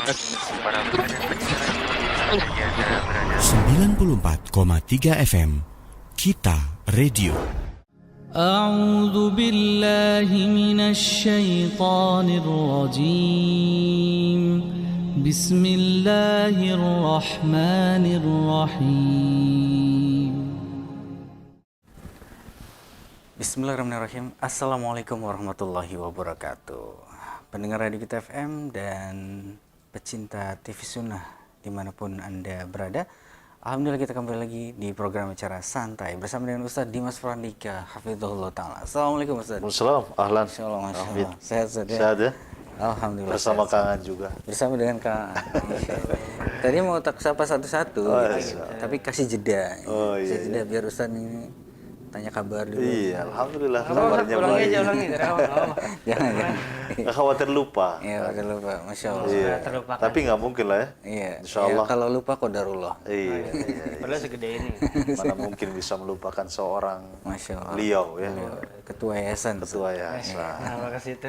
Para pendengar penyiaran yang berada 94,3 FM Kita Radio. أعوذ بالله من الشيطان الرجيم بسم الله الرحمن الرحيم Bismillahirrahmanirrahim. Assalamualaikum warahmatullahi wabarakatuh. Pendengar Radio Kita FM dan pecinta TV Sunnah dimanapun Anda berada, alhamdulillah kita kembali lagi di program acara santai bersama dengan Ustadz Dimas Frandika Hafizahullah Ta'ala. Assalamualaikum Ustadz. Waalaikumsalam, ahlan. Insyaallah, Masya Allah. Sehat Ustadz ya? Sehat ya? Alhamdulillah. Bersama sehat. Kangen juga. Bersama dengan Kang. Tadi mau tak sapa satu-satu, tapi kasih jeda. Oh, Kasih iya, jeda biar Ustadz ini tanya kabar dulu. Iya, alhamdulillah Ulangi kabarnya baik. aja, ulangi dari awal. Jangan. Nggak khawatir lupa. Iya, udah lupa. Masya Allah. Iya. terlupakan. Tapi nggak mungkin lah ya. Iya. Insyaallah. Ya, kalau lupa qadarullah. Iya. Padahal segede ini. Mana mungkin bisa melupakan seorang Masya Allah. beliau ya. Ketua yayasan. Ketua yayasan. Kenapa ke situ?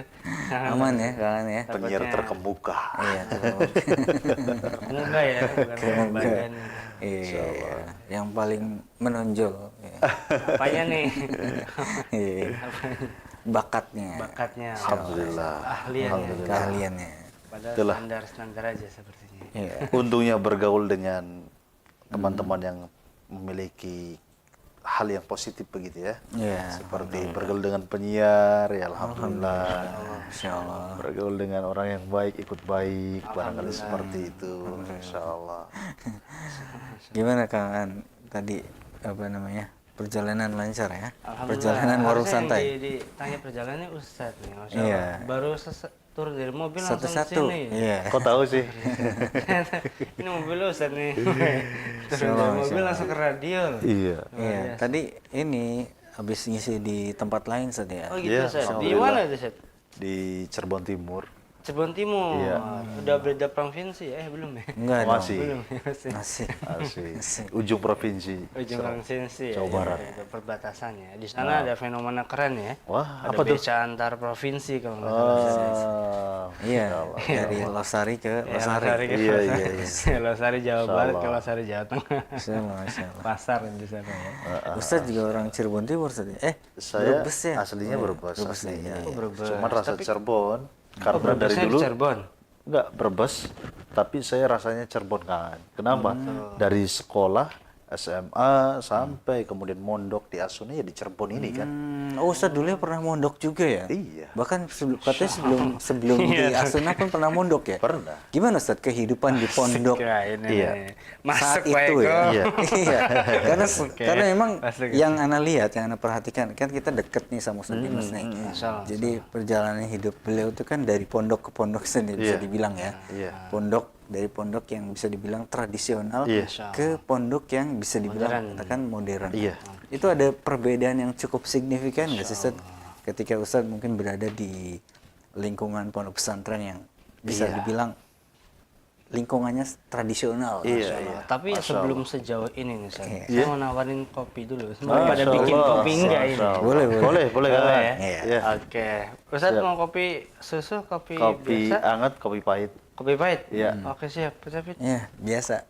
Aman ya, kangen ya. Penyiar terkemuka. Iya, ketua. Enggak ya, bukan bagian. Iya. Yang paling menonjol. Ya. Apanya nih? Iya. Bakatnya. Bakatnya. Alhamdulillah. Ahliannya. Keahliannya. Padahal Itulah. standar aja sepertinya. Iya. Untungnya bergaul dengan teman-teman yang memiliki hal yang positif begitu ya. Iya. Seperti bergaul dengan penyiar, ya alhamdulillah. Masya Allah. Bergaul dengan orang yang baik, ikut baik, barangkali seperti itu. Insya Allah. Gimana kangen tadi apa namanya? Perjalanan lancar ya? Alhamdulillah. Perjalanan warung Harusnya santai. yang ditanya perjalanannya Ustadz nih, Masya Allah. Iya. Baru turun dari mobil langsung Satu-satu. sini. Iya. Kok tahu sih? Ini mobil Ustadz nih. Turun Masya dari Allah, mobil Masya langsung ke radio. Iya. Iya, tadi ini habis ngisi di tempat lain saja. Oh gitu Iya, Ustadz. Di alhamdulillah. mana itu Ustadz? Di Cirebon Timur. Cirebon Timur. Iya. Udah beda provinsi ya? Belum ya? Enggak dong. Masih. Belum ya masih. Masih. Asli. Ujung provinsi. Ujung provinsi ya. Jawa Barat. Ada perbatasannya. Di sana ada fenomena keren ya. Wah, Ada apa tuh? beca antar provinsi kalau nggak salah. Oh, Iya, dari Losari ke Ya, Losari. Losari ke Iya, Losari. iya, Losari Jawa Masya Barat ke Allah. Losari Jawa Tengah. Masya Allah, Masya Allah. Pasar di sana ya. Ustadz juga orang Cirebon Timur tadi. saya Brebes ya? aslinya Brebes. Brebes aslinya. ya. Brebes. Cuman rasa Cirebon. Karena dari Brebesnya di dulu Cirebon. enggak Brebes, tapi saya rasanya Cirebon kan. Kenapa? Dari sekolah SMA sampai kemudian mondok di Asuna ya di Cirebon ini kan. Oh, Ustadz dulu pernah mondok juga ya? Iya. Bahkan katanya sebelum di Asuna pun pernah mondok ya? Pernah. Gimana Ustadz kehidupan di pondok Kirain ini. Iya. saat Masuk itu ya? Iya. Iya. Karena memang Masuk. yang Ana lihat, yang Ana perhatikan, kan kita deket nih sama Ustadz Dimas nih. Masya Allah. Jadi perjalanan hidup beliau itu kan dari pondok ke pondok sendiri bisa Iya. dibilang ya. Iya. Dari pondok yang bisa dibilang tradisional Iya. ke pondok yang bisa dibilang Modern. katakan modern. Iya. Itu ada perbedaan yang cukup signifikan nggak sih Ustadz? Ketika Ustadz mungkin berada di lingkungan pondok pesantren yang bisa dibilang lingkungannya tradisional. Iya, Masya iya. Allah. Tapi Masya sebelum Allah. sejauh ini nih, Ustaz. Iya. Saya mau nawarin kopi dulu. Semua pada Masya bikin Allah. kopi enggak ini? Masya Allah. Boleh, boleh. Boleh kan? Boleh ya? Iya. Oke. Ustaz Siap. mau kopi susu, kopi Kopi biasa? anget, kopi pahit. Kopi pahit? Iya. Oke, siap. Tapi Iya, biasa.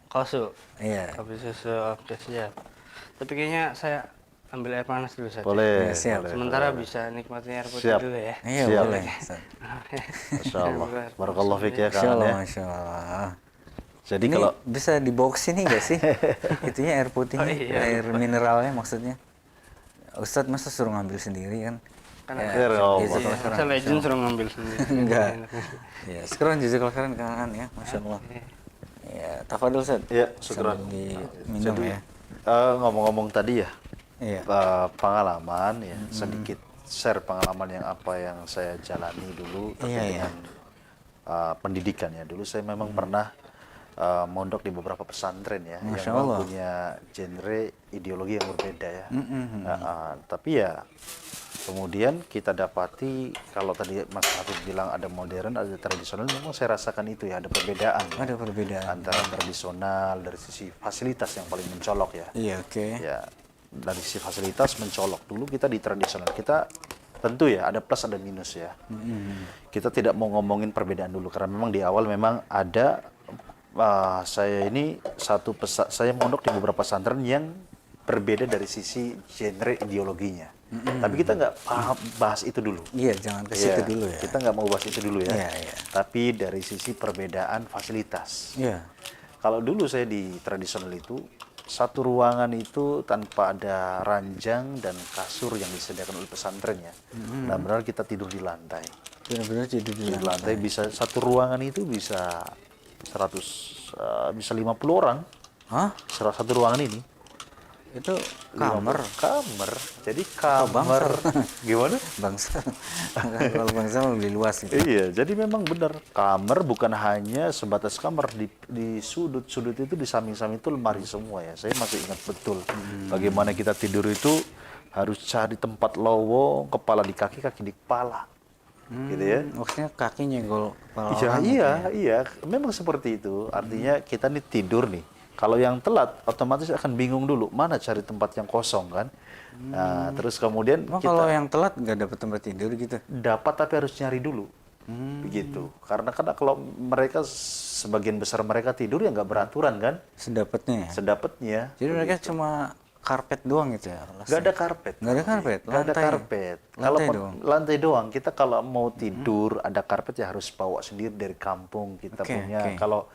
kosu. Iya. Kopi susu, oke siap. Tapi kayaknya saya ambil air panas dulu, Ustaz. Boleh. Ya, siap. boleh, Sementara boleh. bisa nikmatin air putih Siap. dulu ya. Iya, Siap. boleh. Ustadz. Masya Allah. Barakallah fiik ya Masya kan Allah, ya. Masya Allah. Jadi Ini kalau bisa dibawa ke sini nggak sih? Itunya air putihnya, Oh, iya. air mineralnya maksudnya. Ustadz masa suruh ngambil sendiri kan? Kan Ya, ada. Oh, jazakallah betul. khairan. Saya legend suruh ngambil sendiri. Enggak. Ya, sekarang jazakallah khairan kangen ya, Masya Allah. Ya, tafadhol Ustadz. ya syukran. Sambil diminum Jadi ya. ngomong-ngomong tadi ya, Iya. pengalaman ya sedikit share pengalaman yang apa yang saya jalani dulu terkait Iya, iya. dengan pendidikan ya. Dulu saya memang pernah mondok di beberapa pesantren ya Masya yang Allah. punya genre ideologi yang berbeda ya. Tapi ya kemudian kita dapati kalau tadi Mas Hafid bilang ada modern, ada tradisional, memang saya rasakan itu ya ada perbedaan. Ya. Ada perbedaan. Antara tradisional dari sisi fasilitas yang paling mencolok ya. Iya, oke. Ya, dari sisi fasilitas mencolok dulu kita di tradisional. Kita tentu ya ada plus ada minus ya. Kita tidak mau ngomongin perbedaan dulu karena memang di awal memang ada saya ini saya mondok di beberapa pesantren yang berbeda dari sisi genre ideologinya. Tapi kita nggak bahas itu dulu. Iya, jangan ke situ dulu ya. Kita nggak mau bahas itu dulu ya. Iya, iya. Tapi dari sisi perbedaan fasilitas. Iya. Kalau dulu saya di tradisional itu satu ruangan itu tanpa ada ranjang dan kasur yang disediakan oleh pesantren ya. Benar-benar kita tidur di lantai. Benar-benar tidur Di lantai bisa satu ruangan itu bisa 50 orang. Hah? Satu ruangan ini. Itu kamar. Kamar. Jadi kamar. Gimana? Bangsa. Kalau bangsa lebih luas gitu. Iya, jadi memang benar. Kamar bukan hanya sebatas kamar. Di sudut-sudut itu, di samping-samping itu lemari semua ya. Saya masih ingat betul. Bagaimana kita tidur itu harus cari tempat lowong, kepala di kaki, kaki di kepala. Gitu ya. Maksudnya kaki nyenggol kepala Iya, orang iya, gitu ya? iya. Memang seperti itu. Artinya kita nih tidur nih. Kalau yang telat, otomatis akan bingung dulu mana cari tempat yang kosong kan. Nah, terus kemudian Kalau yang telat nggak dapat tempat tidur gitu? dapat tapi harus nyari dulu. Begitu. Karena kalau mereka sebagian besar mereka tidur ya nggak beraturan kan. Sedapatnya ya? Sedapatnya. Jadi mereka cuma karpet doang gitu ya? Nggak ada karpet. Nggak ada karpet? Nggak ada Lantai? karpet. Lantai Kalau doang? lantai doang. Kita kalau mau tidur ada karpet ya harus bawa sendiri dari kampung kita Oke, punya. oke.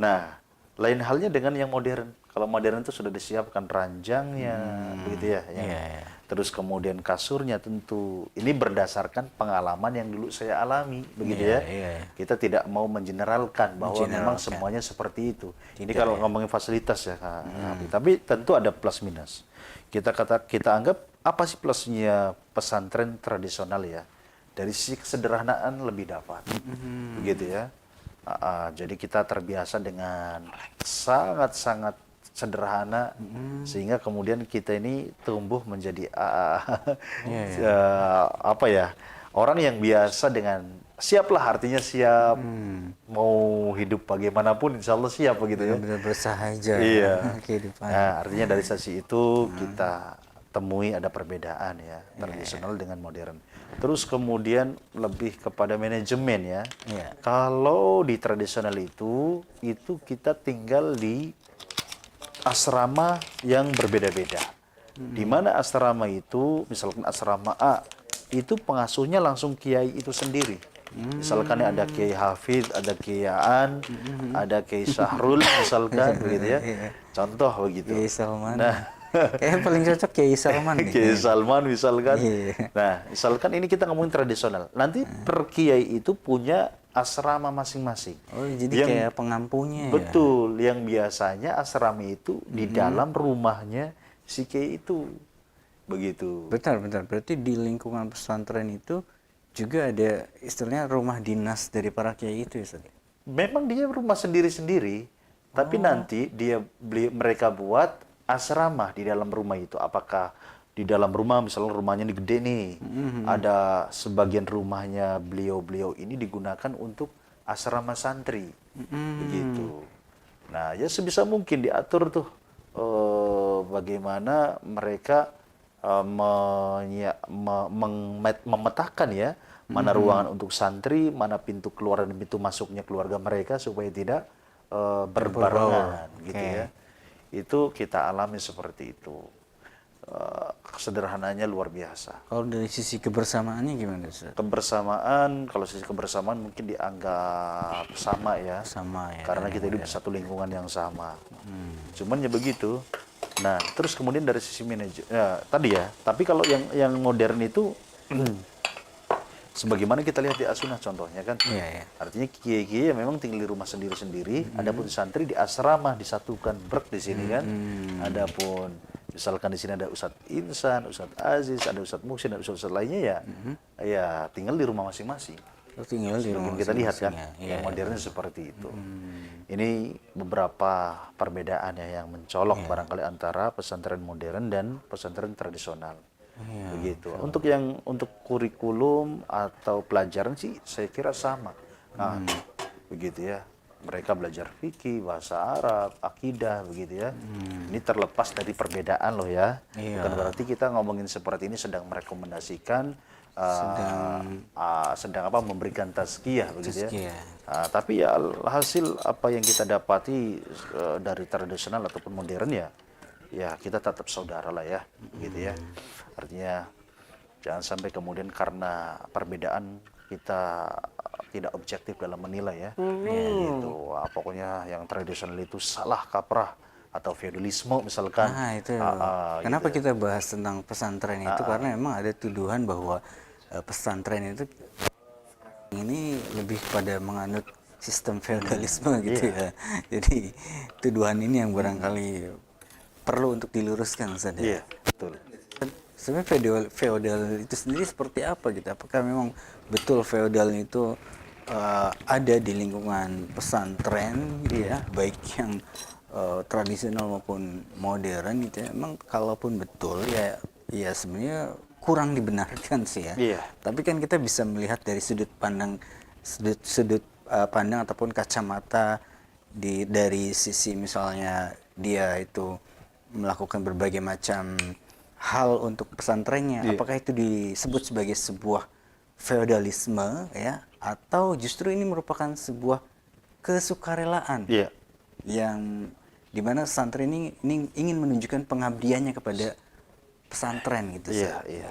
Nah, lain halnya dengan yang modern. Kalau modern itu sudah disiapkan ranjangnya, begitu ya. Iya, iya. Terus kemudian kasurnya tentu. Ini berdasarkan pengalaman yang dulu saya alami, begitu Iya, ya. iya. Kita tidak mau mengeneralkan bahwa memang semuanya seperti itu. Ini kalau ngomongin fasilitas ya, Kak Nabi. Tapi tentu ada plus minus. Kita anggap apa sih plusnya pesantren tradisional ya? Dari sisi kesederhanaan lebih dapat, begitu ya. Jadi kita terbiasa dengan sangat-sangat sederhana sehingga kemudian kita ini tumbuh menjadi apa ya, orang yang biasa dengan siaplah, artinya siap mau hidup bagaimanapun insya Allah siap begitu ya. Benar-benar bersahaja. Iya. Kehidupan. Nah, artinya dari sisi itu kita temui ada perbedaan ya tradisional dengan modern. Terus kemudian lebih kepada manajemen ya. Iya. Kalau di tradisional itu kita tinggal di asrama yang berbeda-beda. Di mana asrama itu, misalkan asrama A, itu pengasuhnya langsung kiai itu sendiri. Misalkan ada Kiai Hafid, ada Kiai Aan, ada Kiai Syahrul misalkan begitu ya. Contoh begitu. Kiai Salman. Nah, Kayaknya paling cocok Kiai Salman nih. Kiai Salman misalkan. Iya. Nah, misalkan ini kita ngomongin tradisional. Nanti per kiai itu punya asrama masing-masing. Oh, jadi kayak pengampunya ya? Betul, yang biasanya asrama itu di dalam rumahnya si kiai itu. Begitu. Bentar. Berarti di lingkungan pesantren itu juga ada istilahnya rumah dinas dari para kiai itu ya, Ustaz? Memang dia rumah sendiri-sendiri, tapi nanti mereka buat asrama di dalam rumah itu. Apakah di dalam rumah, misalnya rumahnya ini gede nih, ada sebagian rumahnya beliau-beliau ini digunakan untuk asrama santri, begitu. Nah, ya sebisa mungkin diatur tuh bagaimana mereka memetakan ya mana ruangan untuk santri, mana pintu keluar dan pintu masuknya keluarga mereka supaya tidak berbarengan, gitu ya. Itu kita alami seperti itu. Kesederhananya luar biasa. Kalau dari sisi kebersamaannya gimana, Ustaz? Kalau sisi kebersamaan mungkin dianggap sama ya. Sama ya. Karena kita hidup di satu lingkungan yang sama. Cuman ya begitu. Nah, terus kemudian dari sisi manajer, tadi ya. Tapi kalau yang modern itu, sebagaimana kita lihat di As-Sunnah contohnya kan. Iya. Artinya kiai-kiai memang tinggal di rumah sendiri-sendiri. Adapun santri di asrama disatukan di sini kan. Adapun misalkan di sini ada Ustadz Insan, Ustadz Aziz, ada Ustadz Muhsin, ada Ustadz lainnya ya, ya tinggal di rumah masing-masing. Tinggal di rumah Kita lihat kan, ya. yang modernnya seperti itu. Ini beberapa perbedaan ya yang mencolok barangkali antara pesantren modern dan pesantren tradisional. Begitu. Untuk kurikulum atau pelajaran sih saya kira sama. Nah, begitu ya. Mereka belajar fikih, bahasa Arab, akidah, begitu ya. Ini terlepas dari perbedaan loh ya. Bukan berarti kita ngomongin seperti ini sedang merekomendasikan sedang memberikan tazkiyah begitu ya. Tazkiyah. Tapi ya hasil apa yang kita dapati dari tradisional ataupun modern ya kita tetap saudara lah ya, gitu ya. Artinya jangan sampai kemudian karena perbedaan kita tidak objektif dalam menilai ya. Gitu. Pokoknya yang tradisional itu salah kaprah atau feudalisme misalkan. Itu. Gitu. Kenapa kita bahas tentang pesantren itu? Karena memang ada tuduhan bahwa pesantren itu ini lebih pada menganut sistem feodalisme gitu ya. Jadi tuduhan ini yang barangkali perlu untuk diluruskan saja. Iya, betul. Sebenarnya feodal itu sendiri seperti apa gitu? Apakah memang betul feodal itu ada di lingkungan pesantren gitu ya, baik yang tradisional maupun modern gitu ya? Emang kalaupun betul ya sebenarnya kurang dibenarkan sih ya. Iya. Tapi kan kita bisa melihat dari sudut pandang ataupun kacamata dari sisi misalnya dia itu melakukan berbagai macam hal untuk pesantrennya. Iya. Apakah itu disebut sebagai sebuah feodalisme ya, atau justru ini merupakan sebuah kesukarelaan Iya. yang dimana pesantren ini ingin menunjukkan pengabdiannya kepada pesantren gitu. Iya, Seth. iya.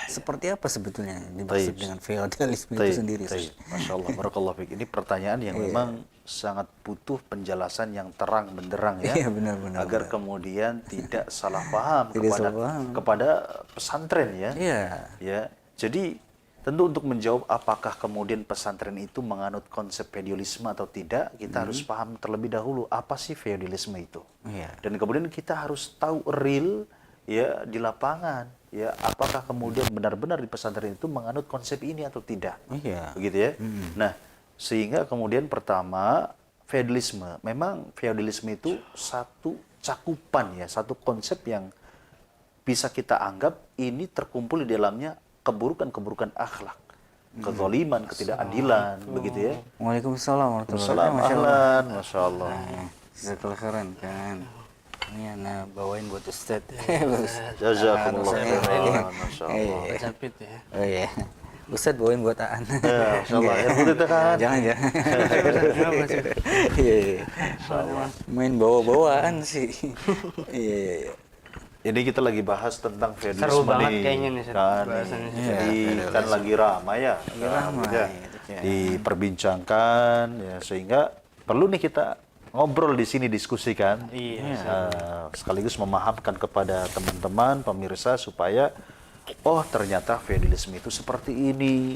Seperti apa sebetulnya yang dimaksud Taib. dengan feodalisme itu Taib, sendiri? taib. Masya Allah, barakallahu fiik. Ini pertanyaan yang memang sangat butuh penjelasan yang terang benderang ya. Iya, benar. Agar kemudian tidak salah paham Tidak salah paham. kepada pesantren ya. Iya. Ya. Jadi tentu untuk menjawab apakah kemudian pesantren itu menganut konsep feudalisme atau tidak, kita harus paham terlebih dahulu apa sih feudalisme itu. Iya. Dan kemudian kita harus tahu real ya di lapangan ya, apakah kemudian benar-benar di pesantren itu menganut konsep ini atau tidak. Iya. Begitu ya. Nah, sehingga kemudian pertama feudalisme, memang feudalisme itu satu cakupan ya, satu konsep yang bisa kita anggap ini terkumpul di dalamnya keburukan-keburukan akhlak, kezaliman, ketidakadilan, begitu ya. Waalaikumsalam warahmatullahi Salam wabarakatuh. ahlan, masya Allah. Jazakallah khairan kan. Ini anak bawain buat Ustadz. Jazakumullah khairan, masya Allah. Iya. Capit ya. Oh iya. Ustadz bawain buat Aan. Ya, masya Allah. Ya, betul itu kan. Jangan. Iya. Main bawa-bawaan sih. Iya. Ini kita lagi bahas tentang feudalisme Seru banget nih, kayaknya nih, kan. bahasannya. Jadi Iya, kan lagi ramai ya, ramai, ya, ya. diperbincangkan ya, sehingga perlu nih kita ngobrol di sini, diskusikan. Iya. Sekaligus memahamkan kepada teman-teman pemirsa supaya ternyata feudalisme itu seperti ini,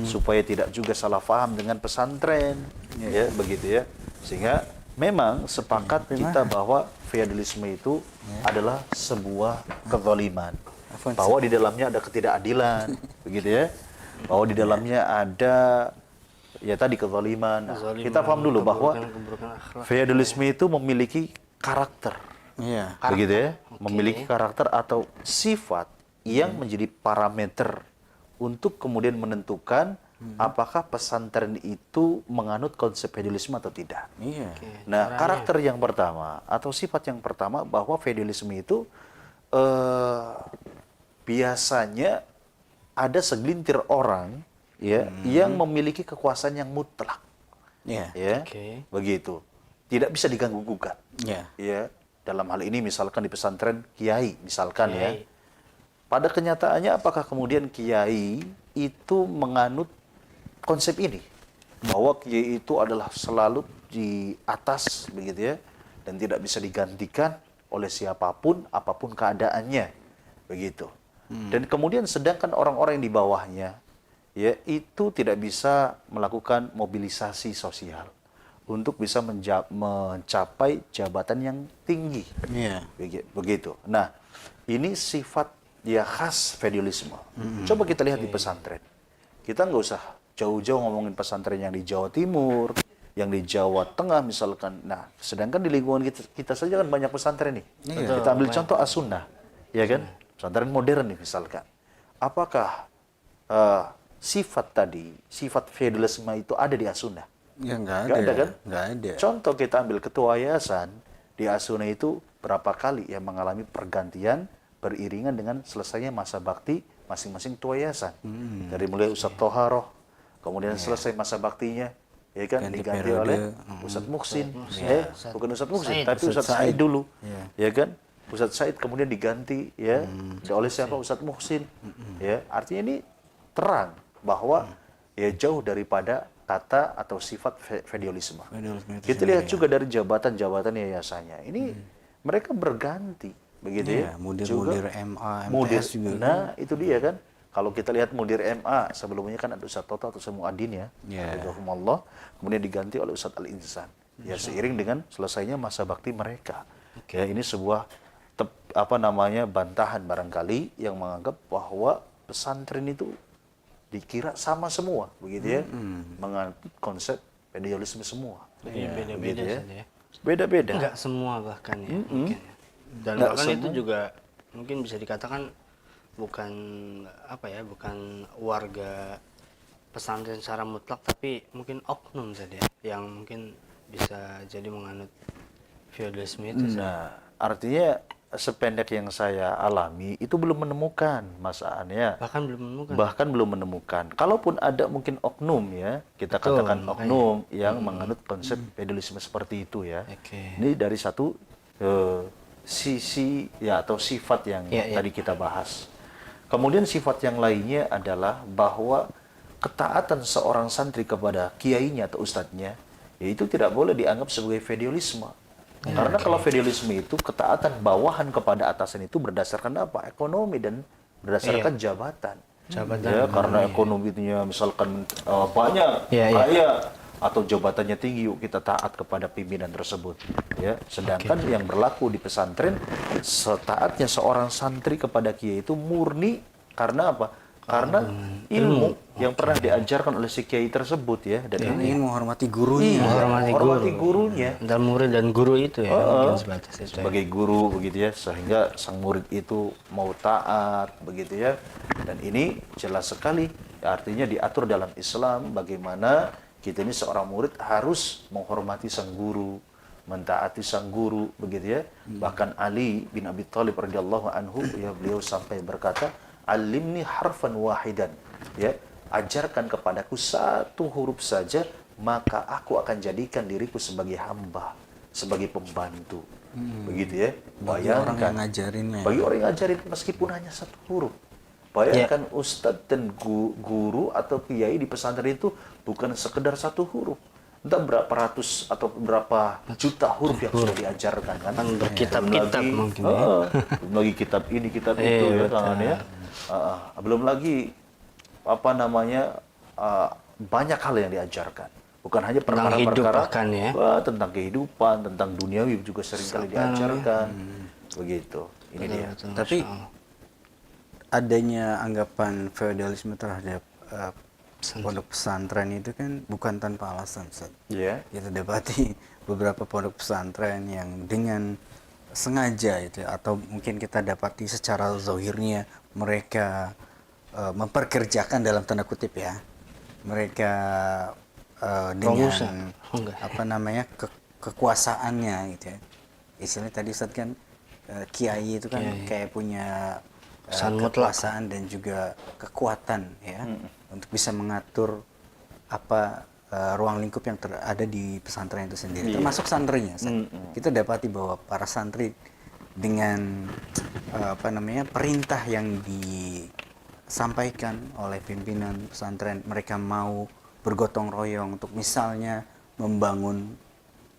supaya tidak juga salah paham dengan pesantren, ya begitu ya. Sehingga memang sepakat kita bahwa feudalisme itu adalah sebuah kezaliman, bahwa di dalamnya ada ketidakadilan, begitu ya, bahwa di dalamnya ada ya tadi kezaliman. Nah, kita paham dulu bahwa keburukan akhlak. feudalisme itu memiliki karakter, Iya. begitu ya, memiliki karakter atau sifat yang menjadi parameter untuk kemudian menentukan apakah pesantren itu menganut konsep feudalisme atau tidak. Iya. Nah, karakter yang pertama atau sifat yang pertama bahwa feudalisme itu biasanya ada segelintir orang ya yang memiliki kekuasaan yang mutlak. Iya. Ya. Oke. Begitu. Tidak bisa diganggu gugat. Iya. Ya, dalam hal ini misalkan di pesantren kiai misalkan ya. Kiai. Pada kenyataannya apakah kemudian kiai itu menganut konsep ini bahwa kiai itu adalah selalu di atas begitu ya, dan tidak bisa digantikan oleh siapapun apapun keadaannya begitu. Dan kemudian sedangkan orang-orang yang di bawahnya ya itu tidak bisa melakukan mobilisasi sosial untuk bisa mencapai jabatan yang tinggi. Iya. Begitu. Nah, ini sifat ya khas feudalisme. Coba kita lihat di pesantren. Kita nggak usah jauh-jauh ngomongin pesantren yang di Jawa Timur, yang di Jawa Tengah misalkan. Nah, sedangkan di lingkungan kita saja kan banyak pesantren nih. Iya. Kita ambil contoh As-Sunnah, ya kan? Pesantren modern nih misalkan. Apakah sifat feudalisme itu ada di As-Sunnah? Ya nggak ada. Nggak ada kan? Nggak ada. Contoh kita ambil ketua yayasan di As-Sunnah itu berapa kali yang mengalami pergantian beriringan dengan selesainya masa bakti masing-masing tua yayasan. Dari mulai Ustadz Toharoh, kemudian selesai masa baktinya, ya kan, diganti oleh Ustadz Muhsin. Bukan Ustadz Muhsin, tapi Ustadz Said dulu, ya kan. Ustadz Said kemudian diganti ya oleh siapa? Ustadz Muhsin. Ya, artinya ini terang bahwa ya jauh daripada kata atau sifat feodalisme. Kita lihat juga dari jabatan-jabatan yayasannya. Ini mereka berganti, begitu ya. Mudir MA, Mudir. MTS juga. Nah, itu dia kan. Kalau kita lihat mudir MA, sebelumnya kan ada Ustadz Toto atau Muadin ya. Hafizahumullah. Kemudian diganti oleh Ustadz Al-Insan. Ya, seiring dengan selesainya masa bakti mereka. Ya, ini sebuah bantahan barangkali yang menganggap bahwa pesantren itu dikira sama semua, begitu ya. Menganut konsep feodalisme semua. Beda-beda ya. saja ya. Beda-beda. Enggak semua bahkan ya. Mungkin ya. Dan bahkan itu juga mungkin bisa dikatakan bukan bukan warga pesantren secara mutlak, tapi mungkin oknum saja yang mungkin bisa jadi menganut feodalisme itu. Nah, artinya sependek yang saya alami itu belum menemukan Mas Aan ya. Bahkan belum menemukan. Kalaupun ada mungkin oknum ya, kita katakan oknum yang menganut konsep feodalisme seperti itu ya. Ini dari satu sisi ya atau sifat yang tadi kita bahas. Kemudian sifat yang lainnya adalah bahwa ketaatan seorang santri kepada kiainya atau ustadznya, yaitu tidak boleh dianggap sebagai feodalisme. Karena kalau feodalisme itu ketaatan bawahan kepada atasan itu berdasarkan apa? Ekonomi dan berdasarkan jabatan. Ya, karena ekonominya misalkan banyak, kaya atau jabatannya tinggi, yuk kita taat kepada pimpinan tersebut. Ya, sedangkan yang berlaku di pesantren, setaatnya seorang santri kepada kiai itu murni karena apa? Karena ilmu yang pernah diajarkan oleh si kiai tersebut ya, dan ingin menghormati gurunya, menghormati gurunya, dan murid dan guru itu ya, mungkin sebatas itu sebagai guru begitu ya, sehingga sang murid itu mau taat begitu ya. Dan ini jelas sekali ya, artinya diatur dalam Islam bagaimana kita ini seorang murid harus menghormati sang guru, mentaati sang guru begitu ya. Bahkan Ali bin Abi Thalib radhiyallahu anhu ya, beliau sampai berkata, alimni harfan wahidan, ya, ajarkan kepadaku satu huruf saja, maka aku akan jadikan diriku sebagai hamba, sebagai pembantu. Begitu ya. Bayangkan bagi orang yang ngajarin meskipun hanya satu huruf. Bayangkan ustadz dan guru atau kiai di pesantren itu bukan sekedar satu huruf, entah berapa ratus atau berapa juta huruf yang sudah diajarkan kan. Berkitab-kitab mungkin belum lagi kitab ini, kitab itu ya kan ya. Belum lagi banyak hal yang diajarkan, bukan hanya perkara-perkara tentang kehidupan, tentang duniawi juga seringkali diajarkan. Begitu. Ini dia. Tapi adanya anggapan feodalisme terhadap pondok pesantren itu kan bukan tanpa alasan, Ustaz. Kita dapati beberapa pondok pesantren yang dengan sengaja itu, atau mungkin kita dapati secara zahirnya mereka memperkerjakan dalam tanda kutip ya, mereka dengan kekuasaannya gitu ya. Istilahnya tadi Ustaz kan kiai itu kan kayak punya kekuasaan dan juga kekuatan ya, untuk bisa mengatur ruang lingkup yang ada di pesantren itu sendiri, termasuk santrinya. Kita dapati bahwa para santri dengan perintah yang disampaikan oleh pimpinan pesantren, mereka mau bergotong royong untuk misalnya membangun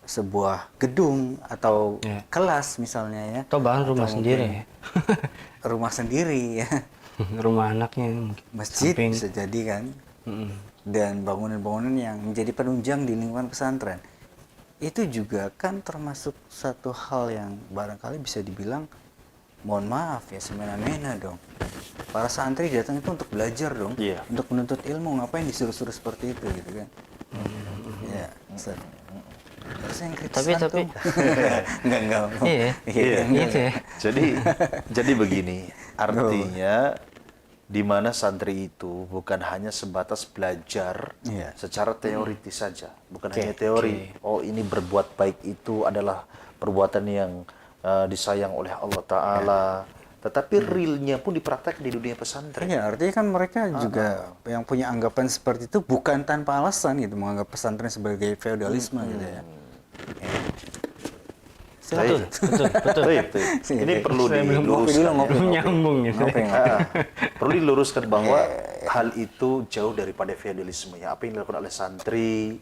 sebuah gedung atau kelas misalnya ya, atau bahkan rumah sendiri rumah sendiri ya, rumah anaknya, masjid bisa jadi kan. Dan bangunan-bangunan yang menjadi penunjang di lingkungan pesantren itu juga kan termasuk satu hal yang barangkali bisa dibilang, mohon maaf ya, semena-mena dong. Para santri datang itu untuk belajar dong, untuk menuntut ilmu, ngapain disuruh-suruh seperti itu gitu kan. Ya, Ustaz. Terus yang kritisan tapi enggak. Jadi begini, artinya di mana santri itu bukan hanya sebatas belajar secara teoritis saja, bukan hanya teori. Oh, ini berbuat baik itu adalah perbuatan yang disayang oleh Allah Ta'ala, tetapi realnya pun dipraktek di dunia pesantren. Iya, artinya kan mereka juga yang punya anggapan seperti itu bukan tanpa alasan gitu, menganggap pesantren sebagai feodalisme gitu ya. Betul. Ini perlu diluruskan. Nyambung gitu. Perlu diluruskan bahwa hal itu jauh daripada feodalisme ya. Apa yang dilakukan oleh santri,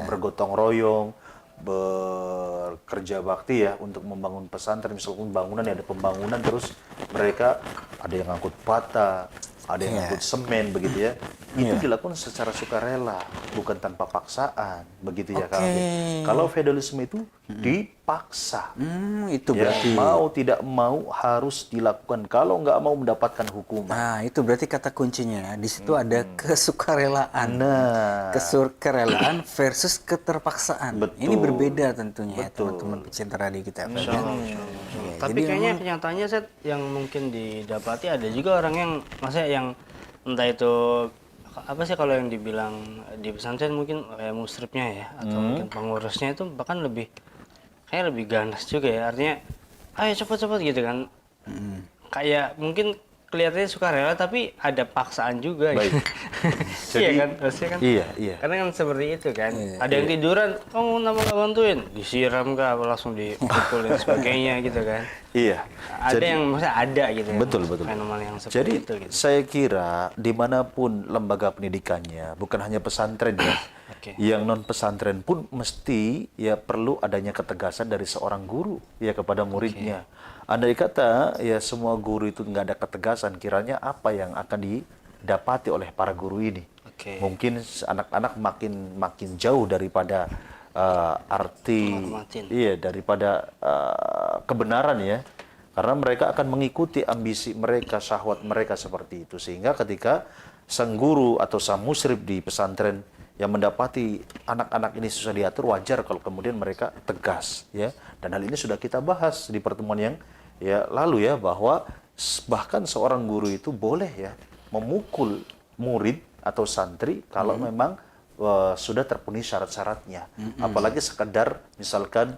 bergotong royong, bekerja bakti ya untuk membangun pesantren, misalkan bangunan ya ada pembangunan terus mereka ada yang ngangkut bata, ada yang ngangkut semen begitu ya. Itu dilakukan secara sukarela, bukan tanpa paksaan, begitu ya Kak. Kalau feodalisme itu dipaksa. Itu Ya, berarti mau tidak mau harus dilakukan. Kalau nggak mau mendapatkan hukuman. Nah, itu berarti kata kuncinya. Di situ ada kesukarelaan. Nah, Kesukarelaan versus keterpaksaan. Betul. Ini berbeda tentunya ya, Betul. teman-teman pecinta radio kita. Tapi kayaknya kenyataannya Set, yang mungkin didapati ada juga orang yang maksudnya yang entah itu apa sih kalau yang dibilang di pesantren mungkin kayak musrifnya ya atau mungkin pengurusnya itu bahkan kayak lebih ganas juga ya, artinya ayo cepat-cepat gitu kan. Kayak mungkin kelihatannya sukarela tapi ada paksaan juga Baik. gitu. Iya kan, harusnya kan. Iya. Karena kan seperti itu kan. Ada yang tiduran, kamu kenapa nggak bantuin? Disiram kah, langsung dipukul dan sebagainya gitu kan. Iya. Ada yang maksudnya ada gitu ya. Betul. Fenomen yang seperti Jadi itu gitu. saya kira dimanapun lembaga pendidikannya, bukan hanya pesantren ya, Oke. yang non pesantren pun mesti ya perlu adanya ketegasan dari seorang guru ya kepada muridnya. Andai kata ya semua guru itu nggak ada ketegasan, kiranya apa yang akan didapati oleh para guru ini? Oke. Mungkin anak-anak makin jauh daripada arti, daripada kebenaran ya. Karena mereka akan mengikuti ambisi mereka, syahwat mereka seperti itu. Sehingga ketika sang guru atau sang musyrif di pesantren yang mendapati anak-anak ini susah diatur, wajar kalau kemudian mereka tegas ya. Dan hal ini sudah kita bahas di pertemuan yang lalu ya, bahwa bahkan seorang guru itu boleh ya memukul murid atau santri kalau memang sudah terpenuhi syarat-syaratnya. Apalagi sekedar misalkan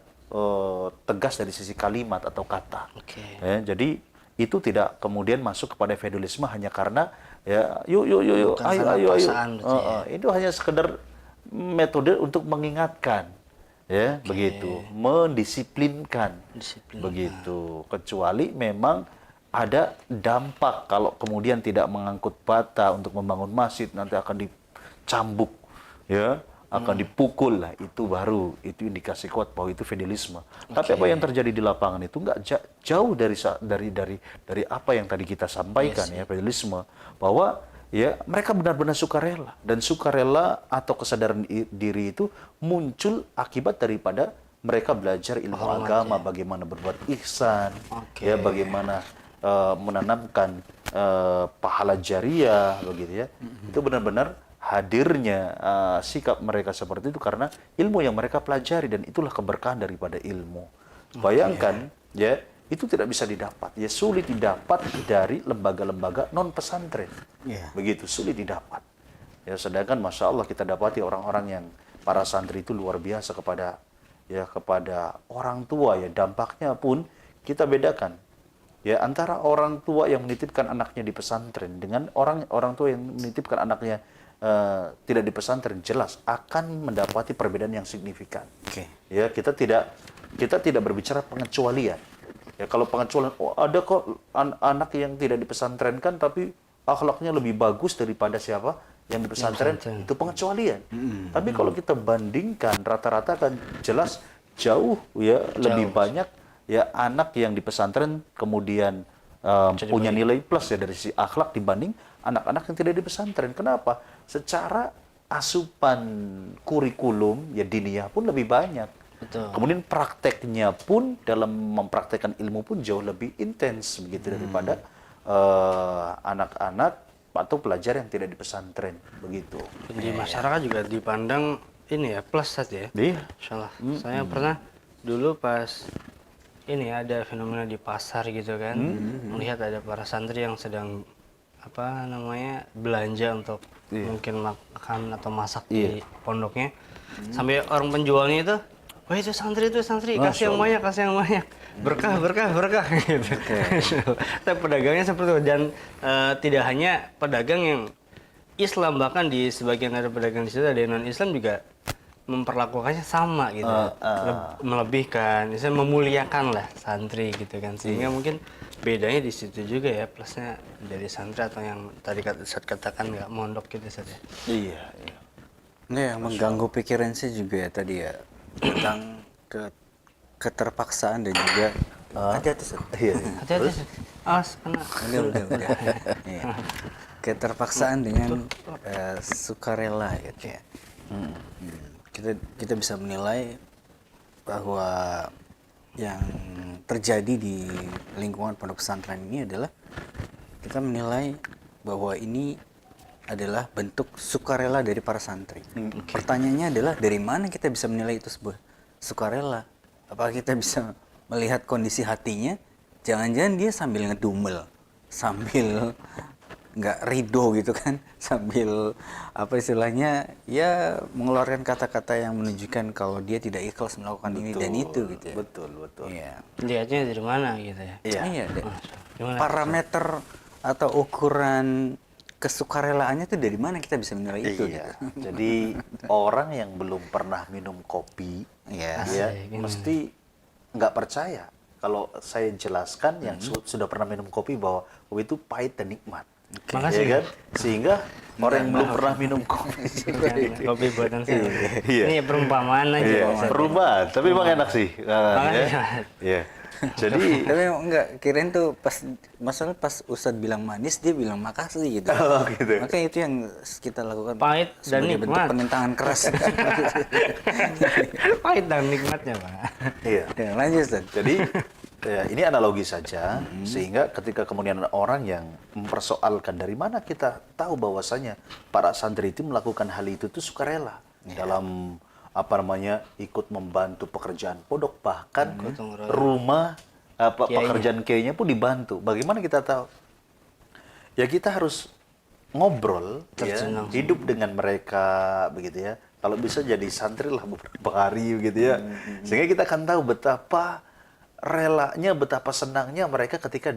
tegas dari sisi kalimat atau kata. Ya, jadi itu tidak kemudian masuk kepada feodalisme hanya karena ya yuk ayo. Itu hanya sekedar metode untuk mengingatkan ya, begitu, mendisiplinkan. Begitu. Kecuali memang ada dampak kalau kemudian tidak mengangkut bata untuk membangun masjid, nanti akan dicambuk ya, akan dipukul lah, itu indikasi kuat bahwa itu feodalisme. Tapi apa yang terjadi di lapangan itu nggak jauh dari apa yang tadi kita sampaikan ya, feodalisme, bahwa ya mereka benar-benar sukarela, dan sukarela atau kesadaran diri itu muncul akibat daripada mereka belajar ilmu agama, bagaimana berbuat ihsan, ya bagaimana menanamkan pahala jariah begitu ya. Itu benar-benar hadirnya sikap mereka seperti itu karena ilmu yang mereka pelajari, dan itulah keberkahan daripada ilmu. Bayangkan ya, itu tidak bisa didapat, ya sulit didapat dari lembaga-lembaga non pesantren. Begitu sulit didapat. Ya, sedangkan masya Allah kita dapati orang-orang yang para santri itu luar biasa kepada orang tua ya, dampaknya pun kita bedakan. Ya, antara orang tua yang menitipkan anaknya di pesantren dengan orang tua yang menitipkan anaknya tidak di pesantren, jelas akan mendapati perbedaan yang signifikan. Ya, kita tidak berbicara pengecualian. Ya, kalau pengecualian, ada kok anak yang tidak dipesantrenkan tapi akhlaknya lebih bagus daripada siapa yang di pesantren, itu pengecualian. Tapi kalau kita bandingkan rata-rata kan jelas jauh ya, lebih banyak ya anak yang di pesantren kemudian punya nilai plus ya dari sisi akhlak dibanding anak-anak yang tidak di pesantren. Kenapa? Secara asupan kurikulum ya diniyah pun lebih banyak. Kemudian prakteknya pun dalam mempraktekkan ilmu pun jauh lebih intens begitu daripada anak-anak atau pelajar yang tidak di pesantren begitu. Di masyarakat juga dipandang ini ya plus saja ya. Iya. Insyaallah. Saya pernah dulu pas ini ada fenomena di pasar gitu kan, melihat ada para santri yang sedang belanja untuk mungkin makan atau masak di pondoknya. Sampai orang penjualnya itu wah itu santri kasih yang banyak, berkah gitu. Tapi pedagangnya seperti itu, dan tidak hanya pedagang yang Islam, bahkan di sebagian ada pedagang di situ ada non Islam juga memperlakukannya sama gitu, melebihkan, misalnya memuliakan lah santri gitu kan, sehingga mungkin bedanya di situ juga ya, plusnya dari santri atau yang tadi Ustadz katakan nggak mondok gitu Ustadz ya. Iya. Nggak, yang mengganggu pikiran saya juga ya tadi ya tentang keterpaksaan dan juga hati-hati Ustadz. Iya. Hati-hati Ustadz. Kena. Udah. Iya. Keterpaksaan dengan sukarela gitu ya. Kita bisa menilai bahwa yang terjadi di lingkungan pondok pesantren ini adalah kita menilai bahwa ini adalah bentuk sukarela dari para santri. Pertanyaannya adalah dari mana kita bisa menilai itu sebuah sukarela? Apakah kita bisa melihat kondisi hatinya? Jangan-jangan dia sambil ngedumel, sambil nggak ridho gitu kan, sambil apa istilahnya ya mengeluarkan kata-kata yang menunjukkan kalau dia tidak ikhlas melakukan ini dan itu gitu ya. Betul. Iya. Lihatnya dari mana gitu ya. Iya. Gimana? Parameter atau ukuran kesukarelaannya itu dari mana kita bisa menilai itu gitu. Jadi orang yang belum pernah minum kopi Iya. ya mesti nggak percaya kalau saya jelaskan yang sudah pernah minum kopi bahwa kopi itu pahit dan nikmat. Makasih Ya kan? Sehingga orang yang belum pernah minum kopi kopi buatan saya. Iya. Ini perumpamaan aja. Iya, Ustadz. perubahan, tapi emang enak sih. Makasih, Ya. Mas. Iya. Jadi Tapi enggak, kirain tuh pas Ustadz bilang manis dia bilang makasih gitu. Oh, gitu. Makanya itu yang kita lakukan Pahit dan sebagai bentuk nikmat. penentangan keras. Pahit dan nikmatnya Pak. iya. Ya, lanjut Ustadz. Jadi ya, ini analogi saja sehingga ketika kemudian ada orang yang mempersoalkan dari mana kita tahu bahwasanya para santri itu melakukan hal itu tuh sukarela dalam apa namanya ikut membantu pekerjaan pondok bahkan rumah pekerjaan kiainya pun dibantu. Bagaimana kita tahu? Ya kita harus ngobrol ya, hidup dengan mereka begitu ya. Kalau bisa jadi santri lah beberapa hari begitu ya. Sehingga kita akan tahu betapa relanya, betapa senangnya mereka ketika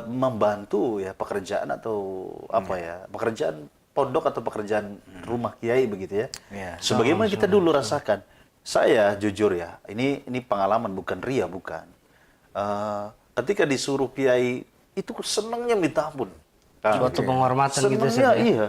membantu ya pekerjaan atau apa ya, pekerjaan pondok atau pekerjaan rumah kiai begitu ya. Sebagaimana kita dulu rasakan. Saya jujur ya, ini pengalaman bukan ria bukan. Ketika disuruh kiai itu senangnya minta ampun. Suatu penghormatan gitu Senangnya Ustadz ya. iya.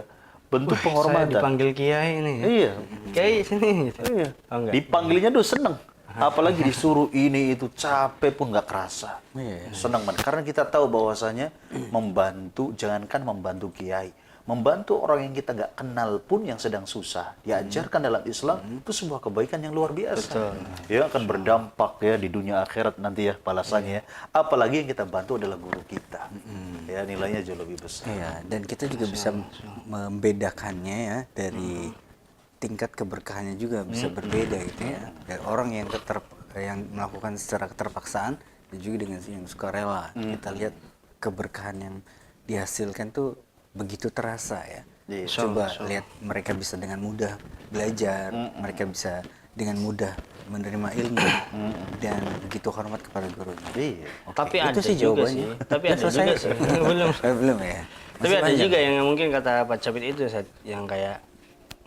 Bentuk Saya penghormatan. dipanggil kiai ini. Iya. Kiai sini gitu. Iya. Oh, enggak. Dipanggilnya tuh seneng. Apalagi disuruh ini itu capek pun nggak kerasa. Senang banget. Karena kita tahu bahwasanya membantu, jangankan membantu kiai, membantu orang yang kita nggak kenal pun yang sedang susah, diajarkan dalam Islam itu sebuah kebaikan yang luar biasa. Ya akan berdampak ya di dunia akhirat nanti ya balasannya. Apalagi yang kita bantu adalah guru kita. Ya nilainya jauh lebih besar. Iya, dan kita juga bisa membedakannya ya dari tingkat keberkahannya juga bisa berbeda gitu ya. Dari orang yang yang melakukan secara keterpaksaan dan juga dengan yang sukarela. Kita lihat keberkahan yang dihasilkan tuh begitu terasa ya. Coba lihat mereka bisa dengan mudah belajar, mereka bisa dengan mudah menerima ilmu dan begitu hormat kepada gurunya. Tapi Itu ada sih juga jawabannya. sih. Tapi ada Selesai. juga sih. Belum. Belum ya. Tapi Masih ada panjang. juga yang mungkin kata Pak Capit itu Ustadz, yang kayak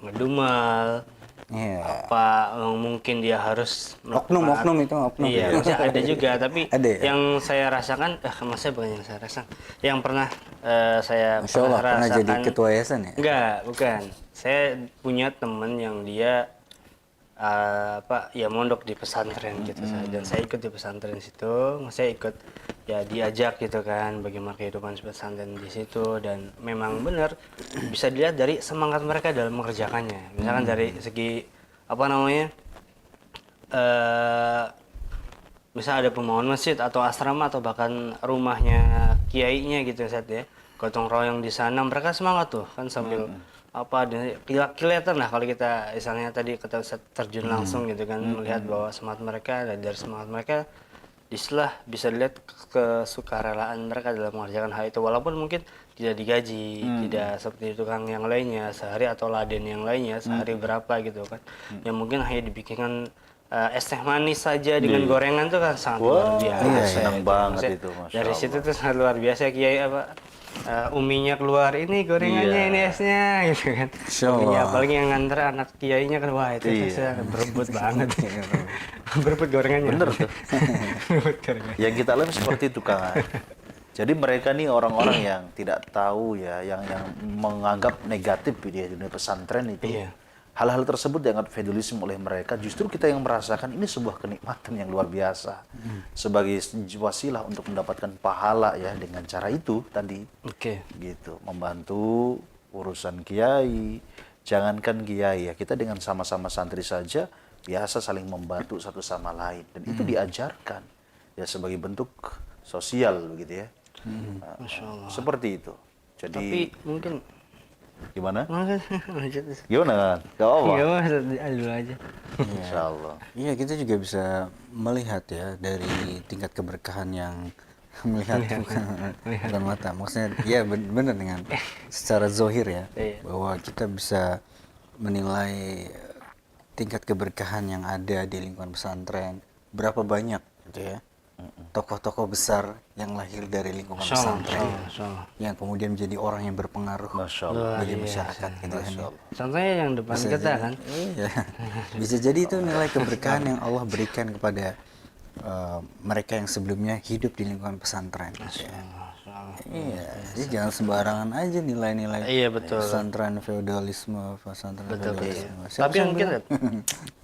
ngedumal, Iya. apa mungkin dia harus Oknum itu oknum. Iya, maksudnya ada juga, tapi Ada ya? yang saya rasakan, maksudnya bukan yang saya rasakan, yang pernah saya Masya Allah, pernah rasakan. jadi ketua yayasan ya? Enggak, bukan. Saya punya teman yang dia mondok di pesantren gitu, dan saya ikut di pesantren situ, saya ikut ya diajak gitu kan, bagaimana kehidupan pesantren di situ, dan memang benar bisa dilihat dari semangat mereka dalam mengerjakannya. Misalkan dari segi misal ada pembangunan masjid atau asrama atau bahkan rumahnya kiainya gitu ya, gotong royong di sana, mereka semangat tuh kan sambil kelihatan lah kalau kita misalnya tadi kita terjun langsung gitu kan, melihat bahwa semangat mereka, dan dari semangat mereka bisa dilihat kesukarelaan mereka dalam mengerjakan hal itu, walaupun mungkin tidak digaji, tidak seperti tukang yang lainnya sehari atau laden yang lainnya sehari berapa gitu kan, yang mungkin hanya dibikinkan es teh manis saja dengan gorengan tuh kan sangat luar biasa. Iya, senang banget Maksudnya, itu, Masya dari Allah. situ tuh sangat luar biasa Kiai uminya keluar, ini gorengannya, Iya. ini esnya gitu kan. Masya Allah. Uminya, apalagi yang nganter anak kiainya kan, wah itu Iya. saya berebut banget. Berebut gorengannya. Bener tuh. Berebut gorengannya. Yang kita alami seperti itu, Kang. Jadi mereka nih orang-orang yang tidak tahu ya, yang menganggap negatif di dunia pesantren itu. Iya. Hal-hal tersebut dianggap feudalisme oleh mereka. Justru kita yang merasakan ini sebuah kenikmatan yang luar biasa. Sebagai wasilah untuk mendapatkan pahala ya dengan cara itu tadi. Oke. Gitu, membantu urusan kiai. Jangankan kiai ya, kita dengan sama-sama santri saja biasa saling membantu satu sama lain dan itu diajarkan ya sebagai bentuk sosial begitu ya. Masya Allah. Seperti itu. Jadi Tapi mungkin gimana? lanjut. Gimana kan? Gak apa-apa. Enggak mas, dulu aja. Insya Allah. Iya, kita juga bisa melihat ya dari tingkat keberkahan yang melihat bukan mata. Maksudnya ya benar dengan secara zohir ya, Iya. bahwa kita bisa menilai tingkat keberkahan yang ada di lingkungan pesantren, berapa banyak gitu ya. Tokoh-tokoh besar yang lahir dari lingkungan pesantren yang kemudian menjadi orang yang berpengaruh Masya Allah. bagi masyarakat gitu kan ya. Contohnya yang depan Bisa kita jadi, kan. iya. Bisa jadi itu nilai keberkahan yang Allah berikan kepada mereka yang sebelumnya hidup di lingkungan pesantren. Gitu ya. Iya, jadi jangan sembarangan aja nilai-nilai Iya, betul. pesantren feodalisme, pesantren feodalisme. Siapa Tapi yang mungkin bilang?